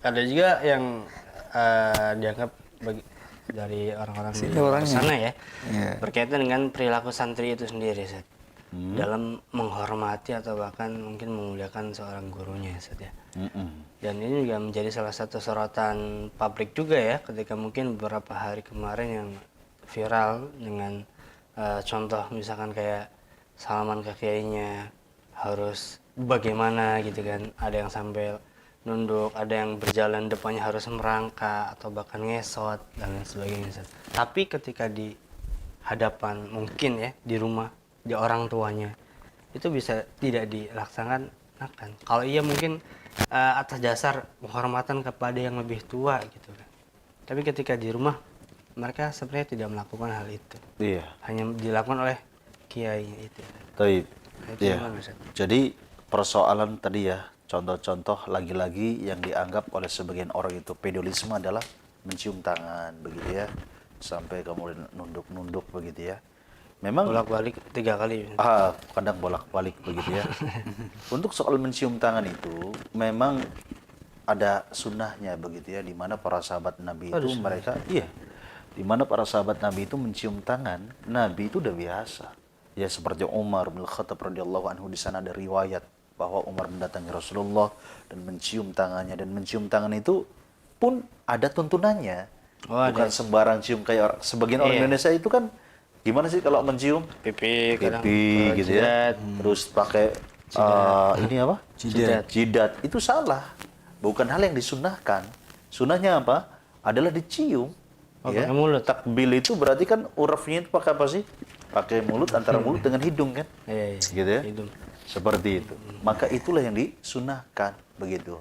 ada juga yang dianggap dari orang-orang di Sini luar orangnya. sana ya, Iya. berkaitan dengan perilaku santri itu sendiri, Seth. Dalam menghormati atau bahkan mungkin memuliakan seorang gurunya, Seth ya. Dan ini juga menjadi salah satu sorotan publik juga ya, ketika mungkin beberapa hari kemarin yang viral dengan contoh misalkan kayak salaman ke kiainya harus bagaimana gitu kan, ada yang sambil nunduk, ada yang berjalan depannya harus merangkak atau bahkan ngesot dan lain sebagainya. Seth. Tapi ketika di hadapan mungkin ya di rumah di orang tuanya itu bisa tidak dilaksanakan. Kalau iya mungkin atas dasar penghormatan kepada yang lebih tua gitu kan. Tapi ketika di rumah mereka sebenarnya tidak melakukan hal itu. Iya. Hanya dilakukan oleh kiai itu. Taib. Nah, itu Iya. gimana, Ustaz? Jadi persoalan tadi ya, contoh-contoh lagi-lagi yang dianggap oleh sebagian orang itu feudalisme adalah mencium tangan begitu ya, sampai kemudian nunduk-nunduk begitu ya. Memang Bolak-balik 3 kali. kadang bolak-balik begitu ya. Untuk soal mencium tangan itu memang ada sunnahnya begitu ya, di mana para sahabat Nabi itu mereka di mana para sahabat Nabi itu mencium tangan Nabi itu udah biasa. Ya seperti Umar bin Khattab radhiyallahu anhu, di sana ada riwayat bahwa Umar mendatangi Rasulullah dan mencium tangannya, dan mencium tangan itu pun ada tuntunannya. Oh, Bukan sembarang cium kayak orang sebagian orang Iya. Indonesia itu kan gimana sih kalau mencium Pipi, kadang pipi gitu ya, terus pakai ini apa? Jidat. Itu salah, bukan hal yang disunnahkan. Sunnahnya apa? Adalah dicium. Ya. pakai mulut. Takbil itu berarti kan urafnya itu pakai apa sih? Pakai mulut, antara mulut dengan hidung kan? Iya. Gitu ya. Hidung. Seperti itu. Maka itulah yang disunahkan begitu.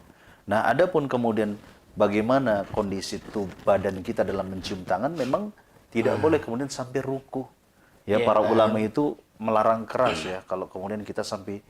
Nah, adapun kemudian bagaimana kondisi tubuh badan kita dalam mencium tangan, memang tidak boleh kemudian sampai ruku. Ya, Iya, para ulama itu melarang keras ya kalau kemudian kita sampai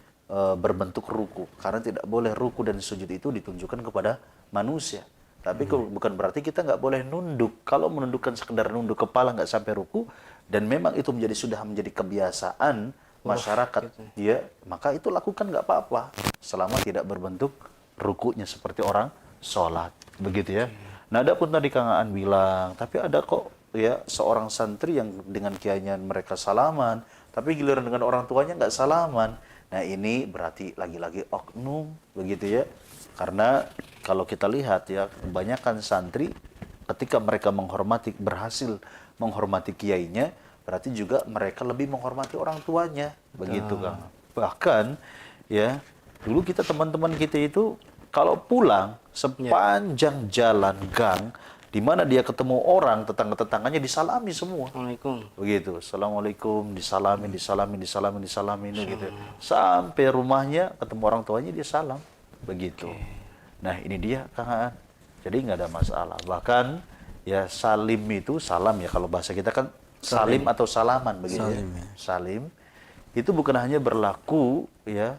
berbentuk ruku, karena tidak boleh ruku dan sujud itu ditunjukkan kepada manusia. Tapi bukan berarti kita nggak boleh nunduk. Kalau menundukkan sekedar nunduk kepala nggak sampai ruku, dan memang itu sudah menjadi kebiasaan masyarakat, ya maka itu lakukan nggak apa-apa selama tidak berbentuk rukunya seperti orang sholat, begitu ya. Nah, adapun tadi Kang Aan bilang, tapi ada kok ya seorang santri yang dengan kiainya mereka salaman, tapi giliran dengan orang tuanya nggak salaman. Nah, ini berarti lagi-lagi oknum begitu ya. Karena kalau kita lihat ya, kebanyakan santri ketika mereka berhasil menghormati kiainya, berarti juga mereka lebih menghormati orang tuanya, begitu Kang. Bahkan ya, dulu kita teman-teman kita itu kalau pulang sepanjang jalan gang di mana dia ketemu orang, tetangga-tetangganya disalami semua. Assalamualaikum. Begitu, assalamualaikum, disalamin gitu. Sampai rumahnya ketemu orang tuanya dia salam, begitu. Nah, ini dia Kang Aan. Jadi nggak ada masalah. Bahkan ya salim itu salam ya kalau bahasa kita kan salim atau salaman begitu ya. Salim itu bukan hanya berlaku ya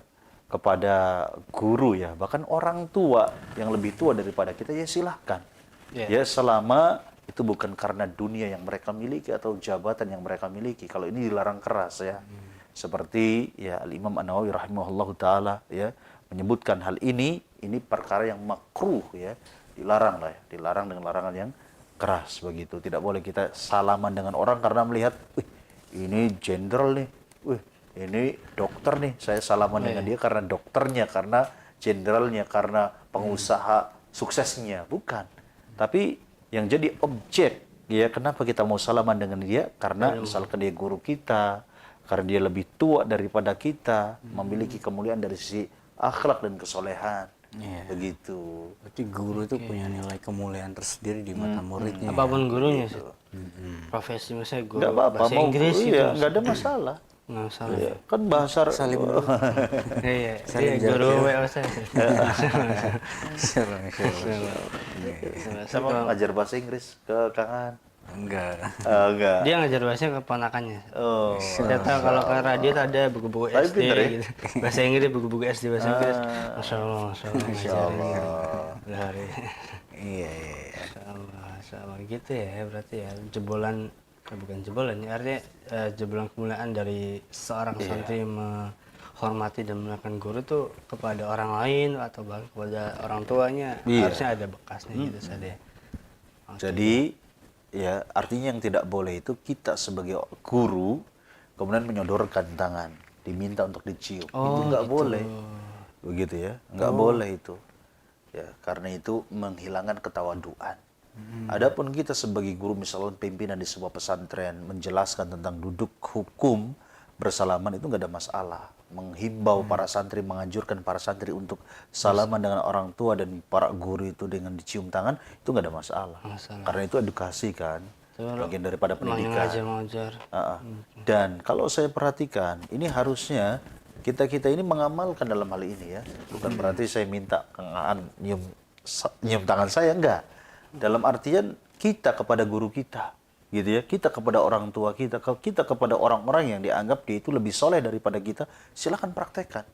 kepada guru ya, bahkan orang tua yang lebih tua daripada kita ya silahkan. Ya selama itu bukan karena dunia yang mereka miliki atau jabatan yang mereka miliki. Kalau ini dilarang keras ya. Seperti ya Al-Imam An-Nawawi rahimahullahu taala ya menyebutkan hal ini perkara yang makruh ya, dilarang lah ya, dilarang dengan larangan yang keras begitu. Tidak boleh kita salaman dengan orang karena melihat, wih, ini jenderal nih. Wih, ini dokter nih, saya salaman dengan dia karena dokternya, karena jenderalnya, karena pengusaha suksesnya. Bukan. Tapi yang jadi objek, ya kenapa kita mau salaman dengan dia? Karena misalkan dia guru kita, karena dia lebih tua daripada kita, memiliki kemuliaan dari sisi akhlak dan kesolehan. Begitu. Berarti guru itu punya nilai kemuliaan tersendiri di mata muridnya. Apapun gurunya sih. Profesi misalnya guru Nggak apa-apa, bahasa Inggris gitu. iya, nggak ada masalah. Nggak masalah. Iya, kan bahasa Salim. Iya, Salim guru WO saya. Sama ngajar bahasa Inggris ke Kang An. Enggak. Enggak. Dia ngajar bahasa ke ponakannya. Oh. Saya tahu kalau ke radio tuh ada buku-buku Tapi SD pinter ya? gitu. Bahasa Inggris, buku-buku SD bahasa Inggris. Masya Allah, Masya Allah. Masya Allah. Dari. Iya. Masya Allah gitu ya berarti ya jebolan, bukan jebolan ya, artinya jebolan kemuliaan dari seorang santri menghormati dan memuliakan guru tuh kepada orang lain atau bahkan kepada orang tuanya harusnya ada bekasnya gitu saja. Jadi ya artinya yang tidak boleh itu kita sebagai guru kemudian menyodorkan tangan, diminta untuk dicium. Itu nggak boleh. Begitu ya, nggak boleh itu. Ya, karena itu menghilangkan ketawaduan. Adapun kita sebagai guru misalnya pimpinan di sebuah pesantren menjelaskan tentang duduk hukum bersalaman itu nggak ada masalah. Menghimbau para santri, menganjurkan para santri untuk salaman dengan orang tua dan para guru itu dengan dicium tangan itu nggak ada masalah. Karena itu edukasi kan, bagian daripada pendidikan. Dan kalau saya perhatikan, ini harusnya kita ini mengamalkan dalam hal ini ya. Bukan berarti saya minta Kang Aan nyium tangan saya, enggak. Dalam artian kita kepada guru kita, gitu ya, kita kepada orang tua kita, kita kepada orang-orang yang dianggap dia itu lebih soleh daripada kita, silakan praktekkan.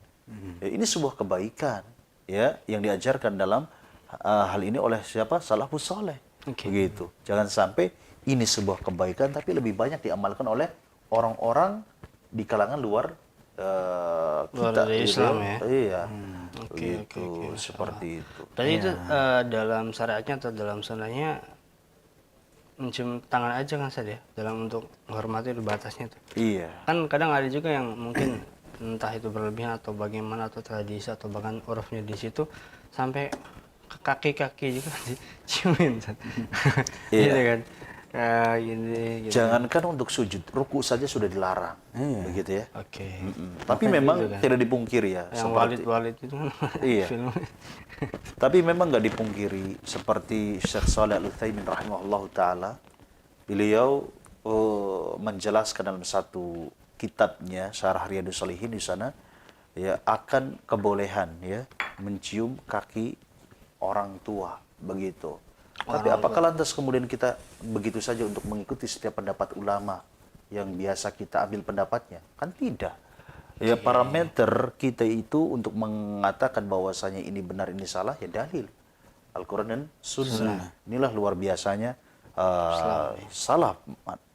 Ya, ini sebuah kebaikan ya yang diajarkan dalam hal ini oleh siapa? Salafus soleh. Begitu. Jangan sampai ini sebuah kebaikan tapi lebih banyak diamalkan oleh orang-orang di kalangan luar kita dari gitu. Islam ya. Iya. Begitu, seperti itu. Tadi itu dalam syariatnya atau dalam sunnahnya mencium tangan aja kan saja dalam untuk menghormati batasnya tuh. Iya. Kan kadang ada juga yang mungkin entah itu berlebihan atau bagaimana atau tradisi atau bahkan urufnya di situ sampai ke kaki-kaki juga diciumin. Gitu kan. Gini, gitu. Jangankan untuk sujud, ruku saja sudah dilarang. Begitu ya. Oke. Tapi memang tidak dipungkiri ya. Yang seperti Walid itu kan Iya. film. Tapi memang nggak dipungkiri seperti Syekh Shalih Al-Utsaimin rahimahullahu taala, beliau menjelaskan dalam satu kitabnya Syarah Riyadhus Shalihin di sana ya akan kebolehan ya mencium kaki orang tua begitu. Tapi apakah lantas kemudian kita begitu saja untuk mengikuti setiap pendapat ulama yang biasa kita ambil pendapatnya? Kan tidak. Ya parameter kita itu untuk mengatakan bahwasanya ini benar ini salah ya dalil Al-Quran dan Sunnah. Inilah luar biasanya salah,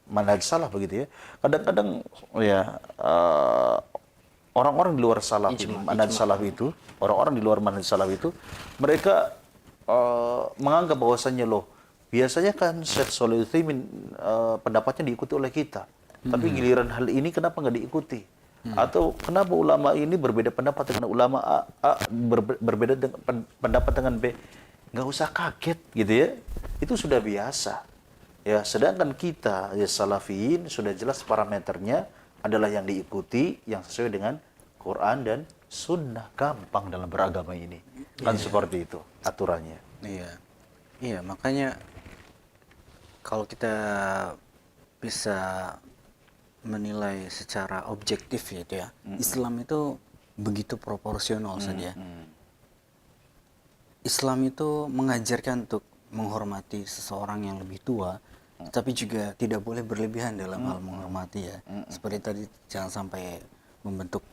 manhaj salah begitu ya. Kadang-kadang ya orang-orang di luar salaf manhaj salaf itu, orang-orang di luar manhaj salaf itu mereka menganggap bahwasannya loh biasanya kan Syekh Shalih Utsaimin pendapatnya diikuti oleh kita, tapi giliran hal ini kenapa nggak diikuti? Atau kenapa ulama ini berbeda pendapat dengan ulama A, berbeda dengan pendapat dengan B? Nggak usah kaget gitu ya, itu sudah biasa ya. Sedangkan kita ya salafiyin sudah jelas parameternya adalah yang diikuti yang sesuai dengan Quran dan Sunnah. Gampang dalam beragama ini kan seperti itu aturannya. Iya, makanya kalau kita bisa menilai secara objektif gitu ya, Islam itu begitu proporsional saja. Islam itu mengajarkan untuk menghormati seseorang yang lebih tua, tapi juga tidak boleh berlebihan dalam hal menghormati ya. Seperti tadi jangan sampai membentuk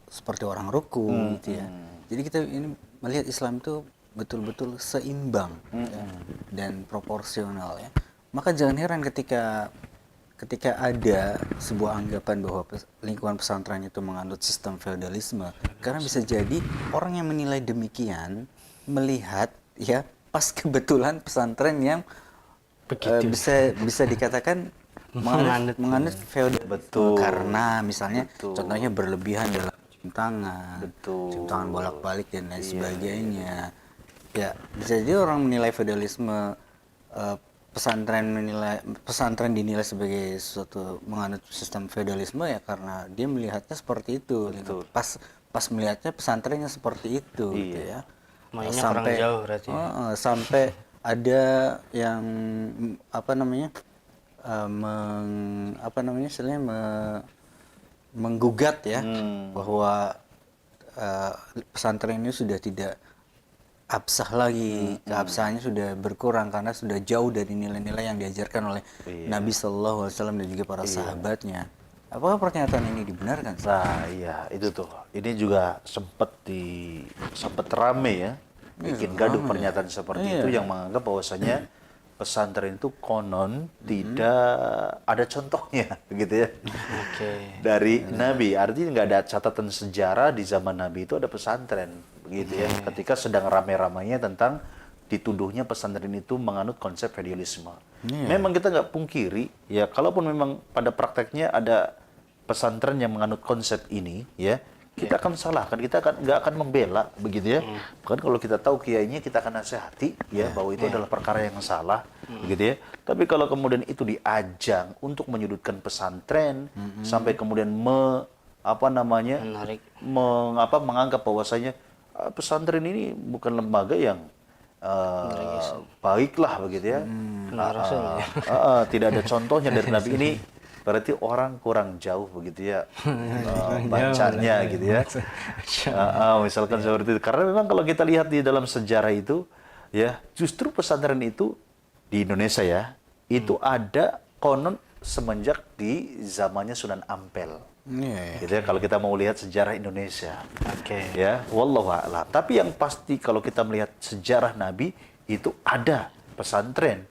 seperti orang ruku gitu ya. Jadi kita ini melihat Islam itu betul-betul seimbang ya, dan proporsional ya. Maka jangan heran ketika ada sebuah anggapan bahwa lingkungan pesantren itu menganut sistem feodalisme, karena bisa jadi orang yang menilai demikian melihat ya pas kebetulan pesantren yang bisa dikatakan menganut feodal. Betul. Karena misalnya Betul. contohnya berlebihan dalam cium tangan, Betul. cium tangan bolak-balik dan lain sebagainya. Ya bisa jadi orang menilai feodalisme, pesantren dinilai sebagai suatu menganut sistem feodalisme ya karena dia melihatnya seperti itu. Gitu. Pas melihatnya pesantrennya seperti itu gitu ya. Mainnya kurang jauh berarti. Sampai ada yang menggugat ya bahwa pesantren ini sudah tidak absah lagi, keabsahannya sudah berkurang karena sudah jauh dari nilai-nilai yang diajarkan oleh Nabi Shallallahu Alaihi Wasallam dan juga para sahabatnya. Apakah pernyataan ini dibenarkan? Nah, iya itu tuh. Ini juga sempat rame ya, bikin gaduh pernyataan seperti itu yang menganggap bahwasanya pesantren itu konon tidak ada contohnya, begitu ya. Dari Nabi, artinya nggak ada catatan sejarah di zaman Nabi itu ada pesantren, begitu ya. Ketika sedang rame-ramainya tentang dituduhnya pesantren itu menganut konsep feudalisme. Memang kita nggak pungkiri, ya kalaupun memang pada prakteknya ada pesantren yang menganut konsep ini, ya kita akan salahkan, kita nggak akan membela, begitu ya. Bahkan kalau kita tahu kiainya, kita akan nasihati, ya bahwa itu adalah perkara yang salah, begitu ya. Tapi kalau kemudian itu diajang untuk menyudutkan pesantren, sampai kemudian menganggap bahwasanya pesantren ini bukan lembaga yang baiklah, begitu ya. Tidak ada contohnya dari Nabi ini. Berarti orang kurang jauh begitu ya bacanya gitu ya. Misalkan seperti itu. Karena memang kalau kita lihat di dalam sejarah itu, ya justru pesantren itu di Indonesia ya, itu ada konon semenjak di zamannya Sunan Ampel. Gitu ya, kalau kita mau lihat sejarah Indonesia. Ya, wallahu a'lam. Tapi yang pasti kalau kita melihat sejarah Nabi itu ada pesantren.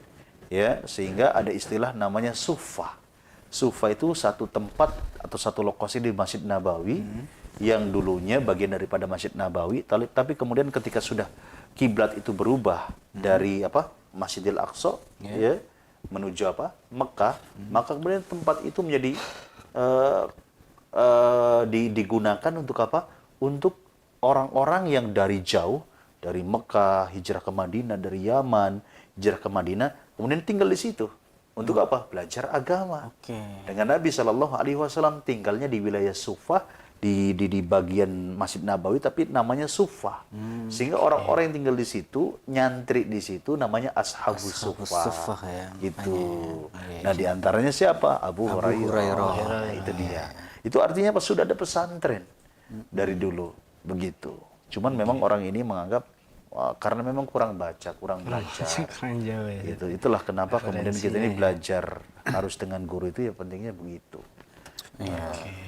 Ya, sehingga ada istilah namanya Sufa. Sufa itu satu tempat atau satu lokasi di Masjid Nabawi yang dulunya bagian daripada Masjid Nabawi, tapi kemudian ketika sudah kiblat itu berubah dari Masjidil Aqsa ya menuju Mekah, maka kemudian tempat itu menjadi digunakan untuk Untuk orang-orang yang dari jauh, dari Mekah hijrah ke Madinah, dari Yaman hijrah ke Madinah, kemudian tinggal di situ. Untuk belajar agama. Dengan Nabi Shallallahu Alaihi Wasallam tinggalnya di wilayah Sufa, di bagian Masjid Nabawi, tapi namanya Sufa. Sehingga orang-orang yang tinggal di situ, nyantri di situ, namanya Ashabus Sufa. Gitu. Nah, diantaranya siapa? Abu Hurairah. Itu dia. Itu artinya sudah ada pesantren dari dulu, begitu. Cuman memang orang ini menganggap karena memang kurang belajar. Gitu. Itulah kenapa kemudian kita ini belajar harus dengan guru itu ya pentingnya begitu.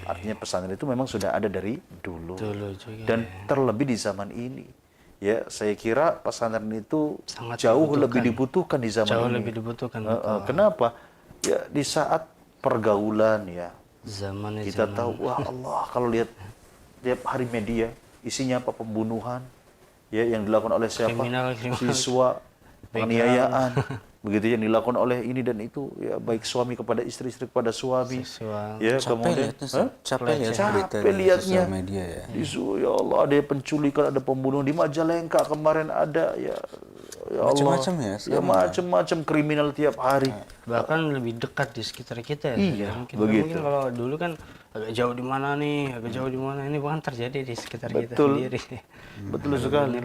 Artinya pesantren itu memang sudah ada dari dulu juga, dan terlebih di zaman ini. Ya, saya kira pesantren itu jauh lebih dibutuhkan di zaman ini. Kenapa? Ya di saat pergaulan ya. Kita tahu, wah Allah, kalau lihat tiap hari media isinya pembunuhan. Ya, yang dilakukan oleh siapa? Siswa, penganiayaan, begitu yang dilakukan oleh ini dan itu, ya baik suami kepada istri, istri kepada suami. Ya, kemudian capek lihatnya. Ya Allah, ada penculikan, ada pembunuhan di Majalengka kemarin ada ya Allah. Macam-macam kriminal tiap hari. Bahkan lebih dekat di sekitar kita ya. Mungkin kalau dulu kan agak jauh di mana nih, ini bukan terjadi di sekitar kita sendiri. Betul sekali.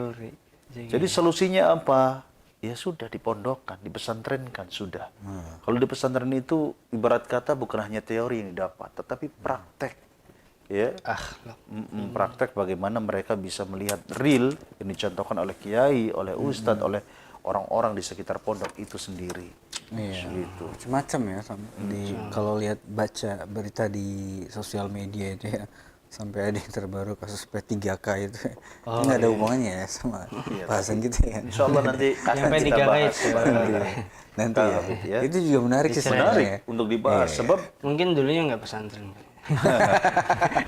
Jadi solusinya apa? Ya sudah dipondokkan, dipesantrenkan sudah. Kalau di pesantren itu ibarat kata bukan hanya teori yang didapat, tetapi praktek. ya. Praktek bagaimana mereka bisa melihat real yang dicontohkan oleh kiai, oleh ustadz, oleh orang-orang di sekitar pondok itu sendiri. Iya. Gitu. Macam-macam ya kalau lihat baca berita di sosial media itu ya, sampai ada yang terbaru kasus P3K itu. Ini nggak ada hubungannya ya sama bahasan kita ya. Insya Allah nanti akan Yang kita P3K bahas. Nanti ya. Itu juga menarik sih sebenarnya. Menarik untuk dibahas sebab Mungkin dulunya nggak pesantren.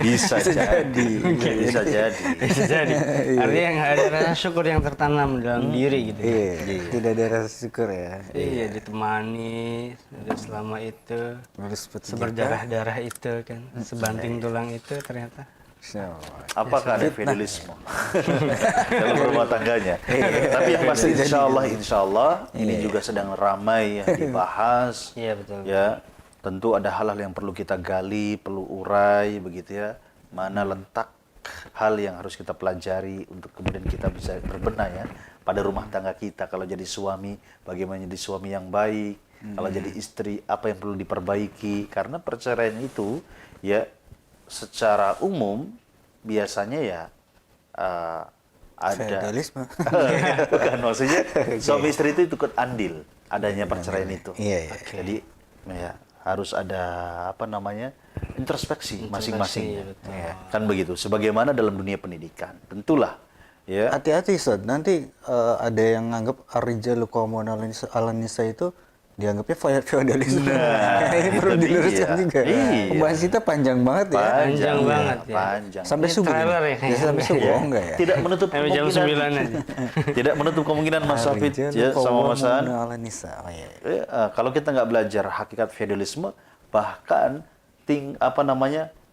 bisa jadi. Bisa jadi. Bisa jadi. Artinya nggak ada rasa syukur yang tertanam dalam diri gitu. Iya. Tidak ada rasa syukur ya. Iya, ditemani dan selama itu Harus seberdarah-darah itu kan, sebanting tulang itu ternyata. Apakah ada feudalisme dalam rumah tangganya? Tapi yang pasti insya Allah ini juga sedang ramai ya, dibahas. Iya betul. Ya, tentu ada hal-hal yang perlu kita gali, perlu urai begitu ya. Mana letak hal yang harus kita pelajari untuk kemudian kita bisa berbenah ya pada rumah tangga kita. Kalau jadi suami, bagaimana jadi suami yang baik. Kalau jadi istri, apa yang perlu diperbaiki. Karena perceraian itu ya secara umum biasanya ya ada feudalisme. Bukan, maksudnya suami istri itu ikut andil adanya perceraian itu. Iya. Jadi ya harus ada introspeksi masing-masing. Ya, kan begitu. Sebagaimana dalam dunia pendidikan, tentulah ya. Hati-hati Ustaz, nanti ada yang nganggap ar-rijalu qawwamun 'alan nisa itu dianggapnya feodalisme. Ini perlu diluruskan juga. Iya. Pembahasan kita panjang banget ya. Panjang banget ya. Panjang. Sampai subuh. trailer ya. Sampai subuh enggak ya? Tidak menutup Sampai jam kemungkinan. 9 aja. Tidak menutup kemungkinan Mas Hafid ya sama Mas An. 'alan nisa. Oh, iya. Kalau kita nggak belajar hakikat feodalisme, bahkan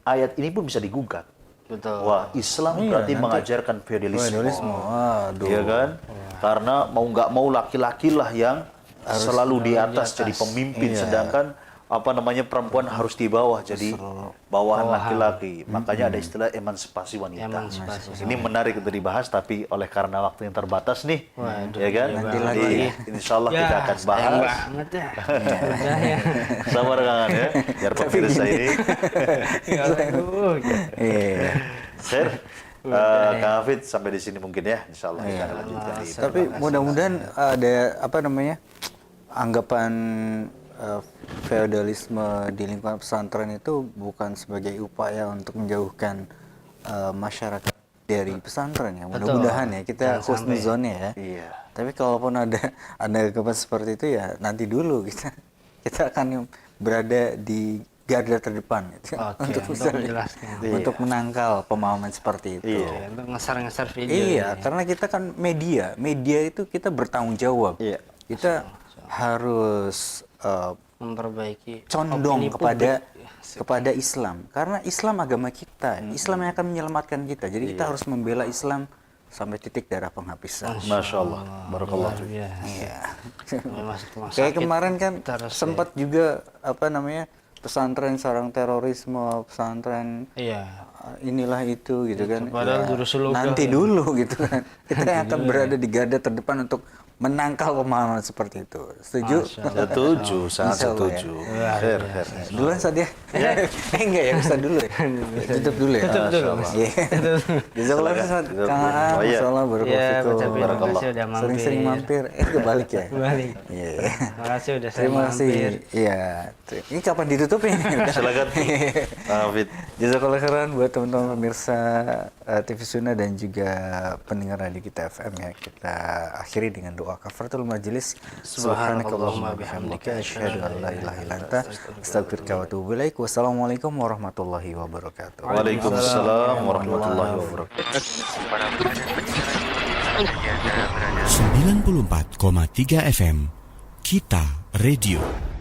ayat ini pun bisa digugat. Betul. Wah, Islam berarti mengajarkan feodalisme. Aduh. Iya kan? Karena mau nggak mau laki-laki lah yang selalu di atas jadi pemimpin, sedangkan perempuan harus di bawah jadi bawahan laki-laki. Makanya ada istilah emansipasi wanita. Emansipasi. Ini menarik untuk dibahas, tapi oleh karena waktu yang terbatas nih, ya kan? Nanti Jadi lagi. insya Allah kita akan sayang bahas. banget ya. Udah ya. Sabar kangen ya, biar pemirsa ini. Aduh. Iya. Share. Kang Hafid sampai di sini mungkin ya, insya Allah kita akan lanjutkan di Tapi mudah-mudahan ada anggapan feodalisme di lingkungan pesantren itu bukan sebagai upaya untuk menjauhkan masyarakat dari pesantren ya. Mudah-mudahan ya kita husnuzon ya. Iya. Tapi kalaupun ada anggapan seperti itu ya nanti dulu kita akan berada di garda terdepan gitu, untuk bisa menjelaskan. untuk menangkal pemahaman seperti itu. Iya, untuk ngeser-ngeser video. Iya, karena kita kan media itu kita bertanggung jawab. Iya. Kita harus memperbaiki condong opini publik. kepada Islam, karena Islam agama kita, Islam yang akan menyelamatkan kita. Jadi kita harus membela Islam sampai titik darah penghabisan. Masya Allah, barakallah. Iya. Masuk rumah Kayak sakit kemarin kan terus sempat juga pesantren sarang terorisme, pesantren Iya. inilah itu gitu kan. padahal Darussulugah nanti ya. dulu gitu kan. Kita yang akan berada di garda terdepan untuk menangkal pemahaman seperti itu. Setuju? Setuju, sangat Insya Allah ya. setuju. Her. Duluan saja. Enggak ya, Ustaz dulu ya. Tutup dulu ya. Tutup dulu, Mas. Iya. Jazakallah Ustaz. Kang Aan, Oh, iya. masalah Ya, barakallahu ucapin fikum. terima kasih udah mampir. Sering-sering mampir. Kebalik ya. Balik. Iya. Terima kasih udah saya Terima kasih. mampir. Iya. Ini kapan ditutupnya? Silakan, Hafid. Jazakallah khairan buat teman-teman pemirsa TV Sunnah dan juga pendengar radio kita FM ya. Kita akhiri dengan doa kafaratul majelis. Subhanakallahumma bihamdika asyhadu an la ilaha illa anta astaghfiruka wa atubu ilaik. Wassalamualaikum warahmatullahi wabarakatuh. Waalaikumsalam warahmatullahi wabarakatuh. Para pendengar penyiaran 94,3 FM Kita Radio.